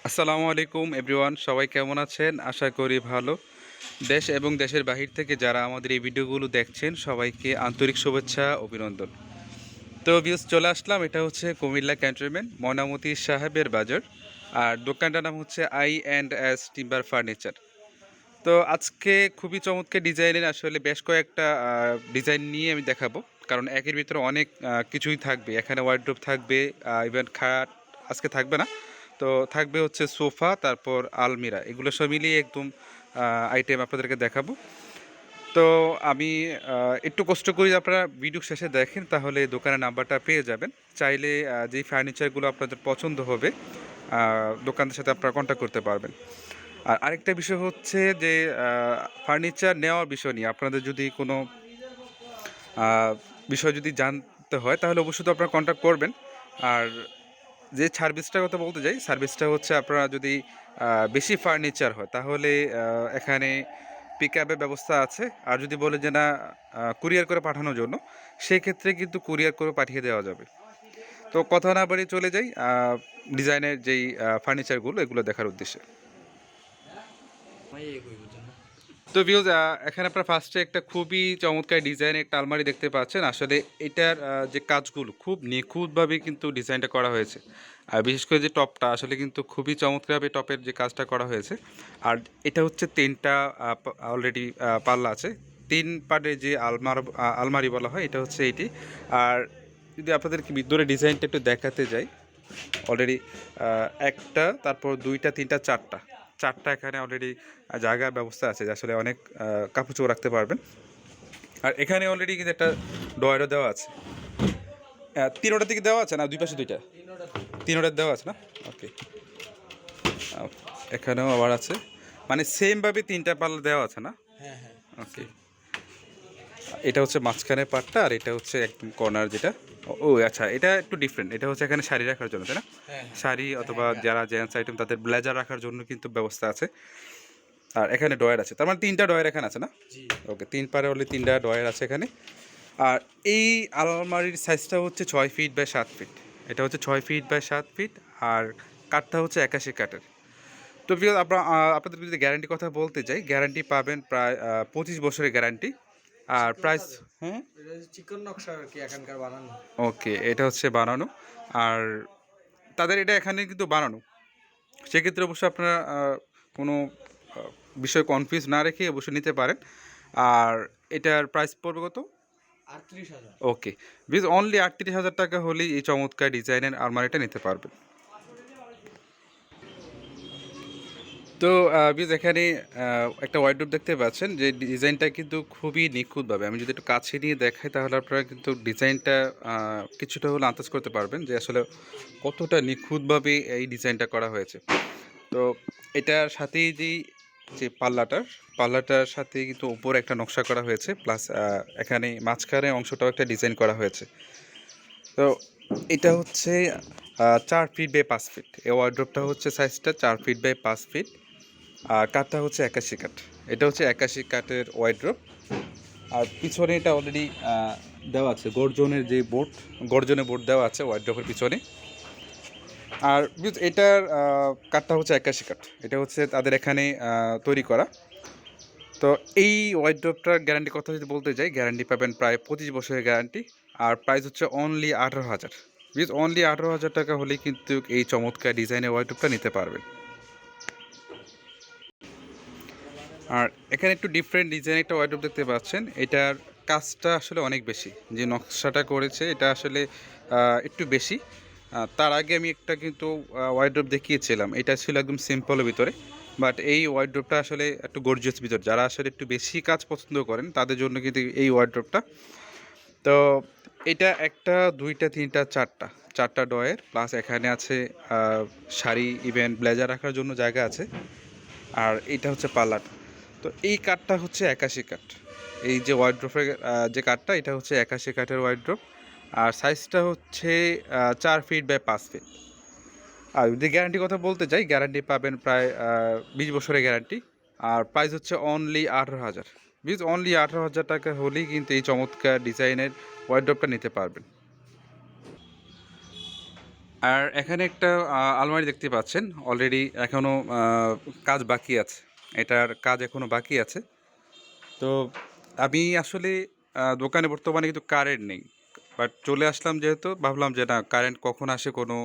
আসসালামু আলাইকুম এভরিওয়ান, সবাই কেমন আছেন? আশা করি ভালো। দেশ এবং দেশের বাহির থেকে যারা আমাদের এই ভিডিওগুলো দেখছেন সবাইকে আন্তরিক শুভেচ্ছা, অভিনন্দন। তো ভিউজ চলে আসলাম, এটা হচ্ছে কুমিল্লা ক্যান্টনমেন্ট ময়নামতি সাহেবের বাজার। আর দোকানটার নাম হচ্ছে I&S টিম্বার ফার্নিচার। তো আজকে খুবই চমৎকার ডিজাইনের আসলে বেশ কয়েকটা ডিজাইন নিয়ে আমি দেখাবো, কারণ একের ভিতরে অনেক কিছুই থাকবে। এখানে ওয়ার্ড্রোব থাকবে, ইভেন খাট আজকে থাকবে না, তো থাকবে হচ্ছে সোফা, তারপর আলমিরা, এগুলো সব মিলিয়ে একদম আইটেম আপনাদেরকে দেখাবো। তো আমি একটু কষ্ট করি, আপনারা ভিডিও শেষে দেখেন তাহলে দোকানের নাম্বারটা পেয়ে যাবেন। চাইলে যেই ফার্নিচারগুলো আপনাদের পছন্দ হবে দোকানদের সাথে আপনারা কন্ট্যাক্ট করতে পারবেন। আর আরেকটা বিষয় হচ্ছে যে ফার্নিচার নেওয়ার বিষয় নিয়ে আপনাদের যদি কোনো বিষয় যদি জানতে হয় তাহলে অবশ্যই তো আপনারা কন্ট্যাক্ট করবেন। আর যে সার্ভিসটার কথা বলতে যাই, সার্ভিসটা হচ্ছে আপনারা যদি বেশি ফার্নিচার হয় তাহলে এখানে পিক আপের ব্যবস্থা আছে। আর যদি বলে যে না কুরিয়ার করে পাঠানোর জন্য, সেই ক্ষেত্রে কিন্তু কুরিয়ার করে পাঠিয়ে দেওয়া যাবে। তো কথা না বাড়িয়ে চলে যাই ডিজাইনের যেই ফার্নিচারগুলো এগুলো দেখার উদ্দেশ্যে। তো ভিউজ এখানে আপনার ফার্স্টে একটা খুবই চমৎকার ডিজাইনের একটা আলমারি দেখতে পাচ্ছেন। আসলে এটার যে কাজগুলো খুব নিখুঁতভাবে কিন্তু ডিজাইনটা করা হয়েছে। আর বিশেষ করে যে টপটা আসলে কিন্তু খুবই চমৎকারভাবে টপের যে কাজটা করা হয়েছে। আর এটা হচ্ছে তিনটা অলরেডি পাল্লা আছে, তিন পার্টের যে আলমারি বলা হয়, এটা হচ্ছে এইটি। আর যদি আপনাদেরকে ভিতরে ডিজাইনটা একটু দেখাতে যাই, অলরেডি একটা, তারপর দুইটা, তিনটা, চারটা, চারটা এখানে অলরেডি জায়গার ব্যবস্থা আছে, যে আসলে অনেক কাপড় চোপড় রাখতে পারবেন। আর এখানে অলরেডি কিন্তু একটা ডয়ারও দেওয়া আছে। তিনোটার দিকে দেওয়া আছে না, দুই পাশে দুইটা, তিনোটার দেওয়া আছে না? ওকে, এখানেও আবার আছে, মানে সেমভাবে তিনটা পাল্লা দেওয়া আছে না? ওকে, এটা হচ্ছে মাঝখানের পার্টটা, আর এটা হচ্ছে একদম কর্নার যেটা। ও আচ্ছা, এটা একটু ডিফারেন্ট। এটা হচ্ছে এখানে শাড়ি রাখার জন্য, তাই না? শাড়ি অথবা যারা জেন্টস আইটেম তাদের ব্লেজার রাখার জন্য কিন্তু ব্যবস্থা আছে। আর এখানে ডয়ার আছে, তার মানে তিনটা ডয়ার এখানে আছে না? ওকে, তিন পারে হলে তিনটা ডয়ার আছে এখানে। আর এই আলমারির সাইজটা হচ্ছে 6 ফিট বাই 7 ফিট। এটা হচ্ছে 6 ফিট বাই 7 ফিট। আর কাঠটা হচ্ছে 81 কাঠের। তো বিকজ আপনাদের যদি গ্যারান্টি কথা বলতে চাই, গ্যারান্টি পাবেন প্রায় 25 বছরের গ্যারান্টি। আর প্রাইস, হ্যাঁ, চিকন নকশা আর কি এখানকার বানানো। ওকে, এটা হচ্ছে বানানো। আর তাদের এটা এখানে কিন্তু বানানো, সেক্ষেত্রে অবশ্যই আপনারা কোনো বিষয় কনফিউজ না রেখে অবশ্যই নিতে পারেন। আর এটার প্রাইস পড়বে কত? 38,000। ওকে, বিকজ অনলি 38,000 টাকা হলেই এই চমৎকার ডিজাইনের আলমারিটা নিতে পারবেন। তো বিকজ এখানে একটা ওয়ার্ডরোব দেখতে পাচ্ছেন, যে ডিজাইনটা কিন্তু খুবই নিখুঁতভাবে, আমি যদি একটু কাছে নিয়ে দেখাই তাহলে আপনারা কিন্তু ডিজাইনটা কিছুটা হলে আন্দাজ করতে পারবেন যে আসলে কতটা নিখুঁতভাবে এই ডিজাইনটা করা হয়েছে। তো এটার সাথেই যে পাল্লাটার সাথে কিন্তু উপরে একটা নকশা করা হয়েছে, প্লাস এখানে মাঝখানে অংশটাও একটা ডিজাইন করা হয়েছে। তো এটা হচ্ছে 4 ফিট বাই 5 ফিট। এই ওয়ার্ড্রোবটা হচ্ছে সাইজটা 4 ফিট বাই 5 ফিট। আর কাঠটা হচ্ছে 81 কাঠ। এটা হচ্ছে 81 কাঠের ওয়ার্ড্রোব। আর পিছনে এটা অলরেডি দেওয়া আছে গর্জনের যে বোর্ড, গর্জনের বোর্ড দেওয়া আছে ওয়ার্ড্রোবের পিছনে। আর এটার কাঠটা হচ্ছে 81 কাঠ। এটা হচ্ছে তাদের এখানে তৈরি করা। তো এই ওয়ার্ড্রোবটার গ্যারান্টি কথা যদি বলতে যাই, গ্যারান্টি পাবেন প্রায় 25 বছরের গ্যারান্টি। আর প্রাইস হচ্ছে অনলি 18,000। অনলি 18,000 টাকা হলেই কিন্তু এই চমৎকার ডিজাইনের ওয়ার্ড্রোবটা নিতে পারবেন। আর এখানে একটু ডিফারেন্ট ডিজাইন একটা ওয়ার্ড্রোব দেখতে পাচ্ছেন। এটার কাজটা আসলে অনেক বেশি, যে নকশাটা করেছে এটা আসলে একটু বেশি। তার আগে আমি একটা কিন্তু ওয়ার্ড্রোব দেখিয়েছিলাম, এটা ছিল একদম সিম্পলের ভিতরে। বাট এই ওয়ার্ড্রোবটা আসলে একটু গর্জিয়াস ভিতর, যারা আসলে একটু বেশি কাজ পছন্দ করেন তাদের জন্য কিন্তু এই ওয়ার্ড্রোবটা। তো এটা একটা, দুইটা, তিনটা, চারটা, চারটা ডয়ের, প্লাস এখানে আছে শাড়ি, ইভেন ব্লেজার রাখার জন্য জায়গা আছে। আর এটা হচ্ছে পাল্লাটা। তো এই কাঠটা হচ্ছে 81 কাঠ। এই যে ওয়ার্ড্রোফের যে কাঠটা, এটা হচ্ছে 81 কাঠের ওয়ার্ড্রোপ। আর সাইজটা হচ্ছে 4 ফিট বাই 5 ফিট। আর যদি গ্যারান্টির কথা বলতে চাই, গ্যারান্টি পাবেন প্রায় 20 বছরের গ্যারান্টি। আর প্রাইস হচ্ছে অনলি 18,000। অনলি 18,000 টাকা হলেই কিন্তু এই চমৎকার ডিজাইনের ওয়ার্ড্রোপটা নিতে পারবেন। আর এখানে একটা আলমারি দেখতে পাচ্ছেন, অলরেডি এখনও কাজ বাকি আছে, এটার কাজ এখনও বাকি আছে। তো আমি আসলে দোকানে বর্তমানে কিন্তু কারেন্ট নেই, বাট চলে আসলাম যেহেতু ভাবলাম যে না, কারেন্ট কখন আসে কোনো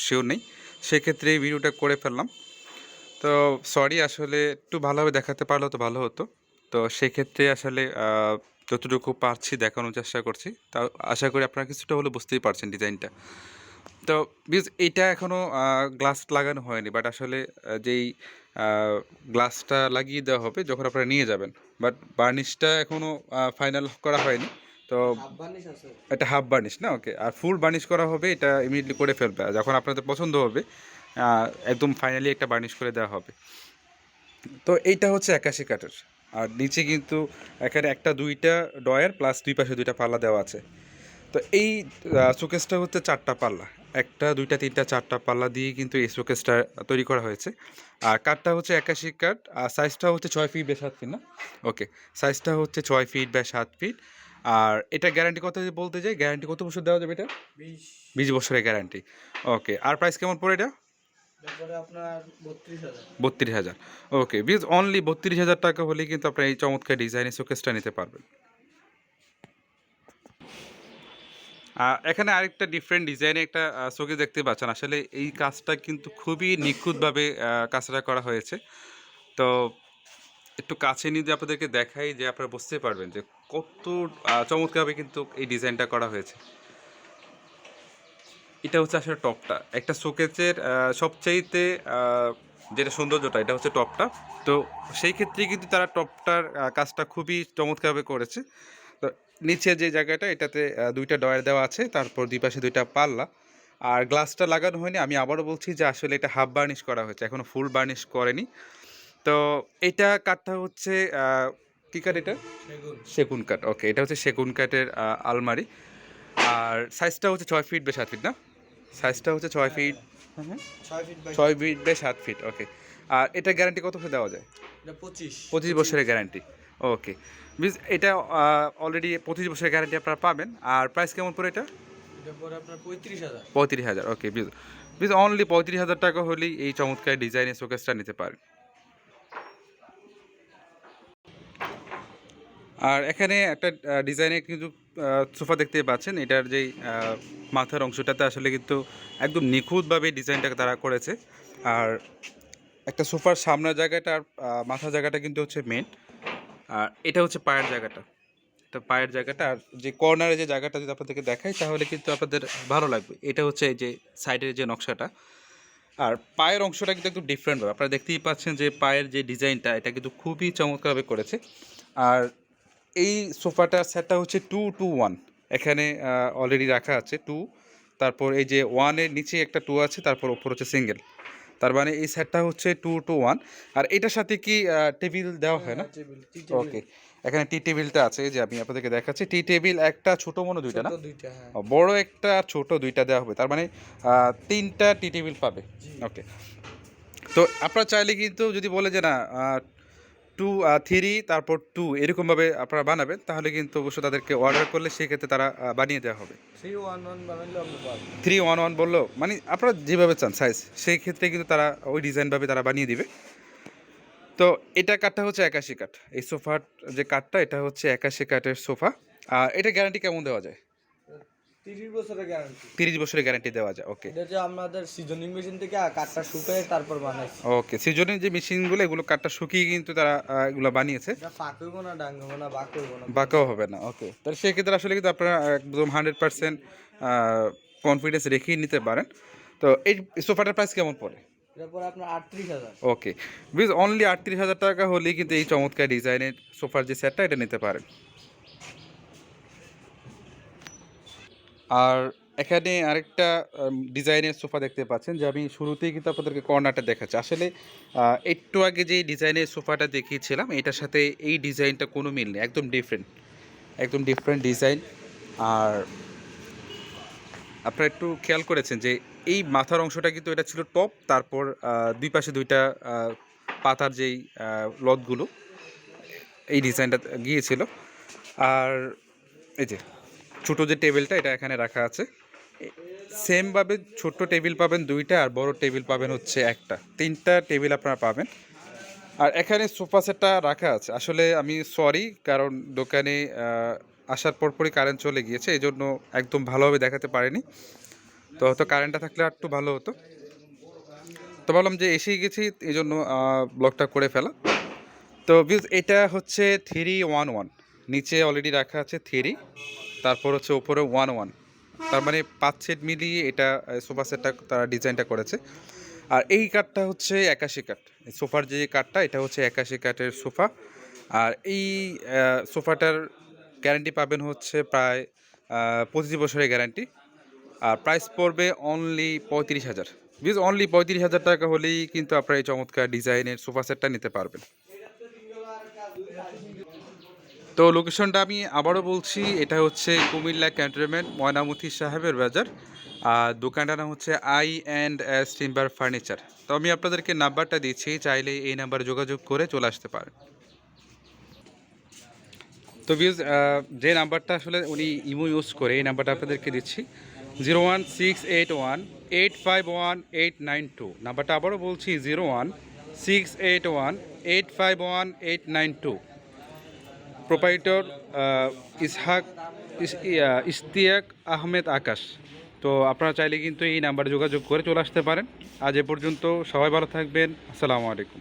শিওর নেই, সেক্ষেত্রে এই ভিডিওটা করে ফেললাম। তো সরি, আসলে একটু ভালোভাবে দেখাতে পারলেও তো ভালো হতো। তো সেক্ষেত্রে আসলে যতটুকু পারছি দেখানোর চেষ্টা করছি, তা আশা করি আপনারা কিছুটা হলে বুঝতেই পারছেন ডিজাইনটা। তো বিকজ এইটা এখনও গ্লাস লাগানো হয়নি, বাট আসলে যেই গ্লাসটা লাগিয়ে দেওয়া হবে যখন আপনারা নিয়ে যাবেন, বাট বার্নিশটা এখনও ফাইনাল করা হয়নি। তো হাফ বার্নিশ আছে। এটা হাফ বার্নিশ না, ওকে। আর ফুল বার্নিশ করা হবে, এটা ইমিডিয়েটলি করে ফেলবে আর যখন আপনাদের পছন্দ হবে, একদম ফাইনালি একটা বার্নিশ করে দেওয়া হবে। তো এইটা হচ্ছে 81 কাঠের। আর নিচে কিন্তু এখানে একটা দুইটা ডয়ার প্লাস দুই পাশে দুইটা পাল্লা দেওয়া আছে। তো এই শোকেসটা হচ্ছে 4টা পাল্লা, একটা দুইটা তিনটা 4টা পাল্লা দিয়ে কিন্তু এই শোকেসটা তৈরি করা হয়েছে। আর কাঠটা হচ্ছে 81 কাঠ, আর সাইজটা হচ্ছে 6 ফিট বাই 7 ফিট না, ওকে। সাইজটা হচ্ছে 6 ফিট বাই 7 ফিট। আর এটা গ্যারান্টি কত যদি বলতে যাই, গ্যারান্টি কত বছর দেওয়া যাবে এটা? 20। 20 বছরের গ্যারান্টি, ওকে। আর প্রাইস কেমন পড়ে এটা? তারপরে আপনার 32,000। 32,000, ওকে। বিকজ অনলি 32,000 টাকা হলেই কিন্তু আপনার এই চমৎকার ডিজাইনের শোকেসটা নিতে পারবেন। এখানে আরেকটা ডিফারেন্ট ডিজাইনে একটা শোকেস দেখতে পাচ্ছেন। আসলে এই কাজটা কিন্তু খুবই নিখুঁতভাবে কাজটা করা হয়েছে। তো একটু কাছে নিয়ে যদি আপনাদেরকে দেখাই, যে আপনারা বুঝতে পারবেন যে কত চমৎকারভাবে কিন্তু এই ডিজাইনটা করা হয়েছে। এটা হচ্ছে আসলে টপটা, একটা শোকেসের সবচাইতে যেটা সৌন্দর্যটা, এটা হচ্ছে টপটা। তো সেই ক্ষেত্রে কিন্তু তারা টপটার কাজটা খুবই চমৎকারভাবে করেছে। তো নিচে যে জায়গাটা, এটাতে দুইটা ডয়ার দেওয়া আছে, তারপর দুই পাশে দুইটা পাল্লা। আর গ্লাসটা লাগানো হয়নি, আমি আবারও বলছি যে আসলে এটা হাফ বার্নিশ করা হয়েছে, এখনও ফুল বার্নিশ করেনি। তো এটা কাঠটা হচ্ছে কী কাঠ এটা? সেগুন। সেগুন কাঠ, ওকে। এটা হচ্ছে সেগুন কাঠের আলমারি। আর সাইজটা হচ্ছে 6 ফিট বাই 7 ফিট না, সাইজটা হচ্ছে 6 ফিট। হ্যাঁ হ্যাঁ, 6 feet by 6 feet by 7 feet, okay. আর এটা গ্যারান্টি কত বছর দেওয়া যায়? এটা 25। 25 বছরের গ্যারান্টি, ওকে। মিনস এটা অলরেডি 25 বছরের গ্যারান্টি আপনারা পাবেন। আর প্রাইস কেমন পড়ে এটা? এটা পরে আপনার 35,000। 35,000, ওকে। বিকজ অনলি 35,000 টাকা হলেই এই চমৎকার ডিজাইনের শোকেসটা নিতে পারেন। আর এখানে একটা ডিজাইনের কিন্তু সোফা দেখতে পাচ্ছেন, এটার যেই মাথার অংশটাতে আসলে কিন্তু একদম নিখুঁতভাবে ডিজাইনটাকে তারা করেছে। আর একটা সোফার সামনের জায়গাটা আর মাথার জায়গাটা কিন্তু হচ্ছে মেন। আর এটা হচ্ছে পায়ের জায়গাটা, এটা পায়ের জায়গাটা। আর যে কর্নারে যে জায়গাটা যদি আপনাদেরকে দেখাই, তাহলে কিন্তু আপনাদের ভালো লাগবে। এটা হচ্ছে এই যে সাইডের যে নকশাটা। আর পায়ের অংশটা কিন্তু একটু ডিফারেন্ট হবে, আপনারা দেখতেই পাচ্ছেন যে পায়ের যে ডিজাইনটা, এটা কিন্তু খুবই চমৎকারভাবে করেছে। আর এই সোফাটার সেটটা হচ্ছে 2-2-1, এখানে অলরেডি রাখা আছে 2, তারপর এই যে 1-এর নিচে একটা 2 আছে, তারপর ওপর হচ্ছে সিঙ্গেল। তার মানে এই সেটটা হচ্ছে 2-1। আর এটার সাথে কি টেবিল দেওয়া হয় না? টেবিল, টি ওকে, টেবিল। এখানে টি টেবিলটা আছে, এই যে আমি আপনাদেরকে দেখাচ্ছি। টি টেবিল একটা, ছোটো মনে দুইটা না? ছোট দুইটা, হ্যাঁ। বড় একটা আর ছোট দুইটা দেওয়া হবে, তার মানে 3টা টি টেবিল পাবে, জি। ওকে। তো আপনারা চাইলে কিন্তু যদি বলে যে না 2-3 তারপর 2 এরকমভাবে আপনারা বানাবেন, তাহলে কিন্তু অবশ্যই তাদেরকে অর্ডার করলে সেক্ষেত্রে তারা বানিয়ে দেওয়া হবে। 3-1-1 বানাইলে আমরা পারবো। 3-1-1 বললো মানে আপনারা যেভাবে চান সাইজ, সেই ক্ষেত্রে কিন্তু তারা ওই ডিজাইনভাবে তারা বানিয়ে দিবে। তো এটা কাঠটা হচ্ছে 81 কাঠ, এই সোফার যে কাঠটা, এটা হচ্ছে 81 কাঠের সোফা। আর এটা গ্যারান্টি কেমন দেওয়া যায়? 30 বছরের গ্যারান্টি। 30 বছরের গ্যারান্টি দেওয়া যায়, ওকে। এটা যে আমাদের সিজনিং মেশিন থেকে কাঠটা শুকায় তারপর বানাইছি। ওকে, সিজনের যে মেশিনগুলো, এগুলো কাঠটা শুকিয়ে কিন্তু তারা এগুলো বানিয়েছে, এটা ফাঁক হইব না, ডাং হইব না, বাঁক হইব না। বাঁকাও হবে না, ওকে। তাহলে সেক্ষেত্রে আসলে কিন্তু আপনারা একদম 100% কনফিডেন্স রেখেই নিতে পারেন। তো এই সোফাটার প্রাইস কেমন পড়ে? এটার পরে আপনার 38,000। ওকে, বিকজ অনলি 38,000 টাকা হলেই কিন্তু এই চমৎকার ডিজাইনের সোফার যে সেটটা, এটা নিতে পারেন। আর এখানে আরেকটা ডিজাইনের সোফা দেখতে পাচ্ছেন, যে আমি শুরুতেই কিন্তু আপনাদেরকে কর্নারটা দেখাচ্ছি। আসলে একটু আগে যে ডিজাইনের সোফাটা দেখিয়েছিলাম, এটার সাথে এই ডিজাইনটা কোনো মিল নেই, একদম ডিফারেন্ট, একদম ডিফারেন্ট ডিজাইন। আর আপনারা একটু খেয়াল করেছেন যে এই মাথার অংশটা কিন্তু এটা ছিল টপ, তারপর দুই পাশে দুইটা পাতার যেই লতগুলো, এই ডিজাইনটা গিয়েছিল। আর এই যে ছোটো যে টেবিলটা, এটা এখানে রাখা আছে। সেমভাবে ছোট্ট টেবিল পাবেন 2টা, আর বড় টেবিল পাবেন হচ্ছে একটা, 3টা টেবিল আপনারা পাবেন। আর এখানে সোফা সেটটা রাখা আছে। আসলে আমি সরি, কারণ দোকানে আসার পরপরই কারেন্ট চলে গিয়েছে, এই জন্য একদম ভালোভাবে দেখাতে পারিনি। তো হয়তো কারেন্টটা থাকলে আর একটু ভালো হতো। তো ভাবলাম যে এসেই গেছি, এই জন্য ব্লগটা করে ফেলা। তো ভিউজ, এটা হচ্ছে 311, নিচে অলরেডি রাখা আছে 3, তারপর হচ্ছে উপরে 11, তার মানে 5 সেট মিলিয়ে এটা সোফা সেটটা তারা ডিজাইনটা করেছে। আর এই কাঠটা হচ্ছে 81 কাঠ, সোফার যে কাঠটা এটা হচ্ছে 81 কাঠের সোফা। আর এই সোফাটার গ্যারান্টি পাবেন হচ্ছে প্রায় 25 বছরের গ্যারান্টি। আর প্রাইস পড়বে অনলি 35,000। বিকজ অনলি 35,000 টাকা হলেই কিন্তু আপনারা এই চমৎকার ডিজাইনের সোফা সেটটা নিতে পারবেন। তো লোকেশনটা আমি আবারও বলছি, এটা হচ্ছে কুমিল্লা ক্যান্টনমেন্ট, ময়নামতি সাহেবের বাজার। আর দোকানটার নাম হচ্ছে I&S টিম্বার ফার্নিচার। তো আমি আপনাদেরকে নাম্বারটা দিচ্ছি, চাইলে এই নাম্বারে যোগাযোগ করে চলে আসতে পারেন। তো ভিউজ, যে নাম্বারটা আসলে উনি ইমো ইউজ করে, এই নাম্বারটা আপনাদেরকে দিচ্ছি, 01681851892। নাম্বারটা আবারও বলছি, 01681851892। প্রোপাইটর ইশতিয়াক আহমেদ আকাশ। তো আপনারা চাইলে কিন্তু এই নাম্বারে যোগাযোগ করে চলে আসতে পারেন। আজ এ পর্যন্ত, সবাই ভালো থাকবেন, আসসালামু আলাইকুম।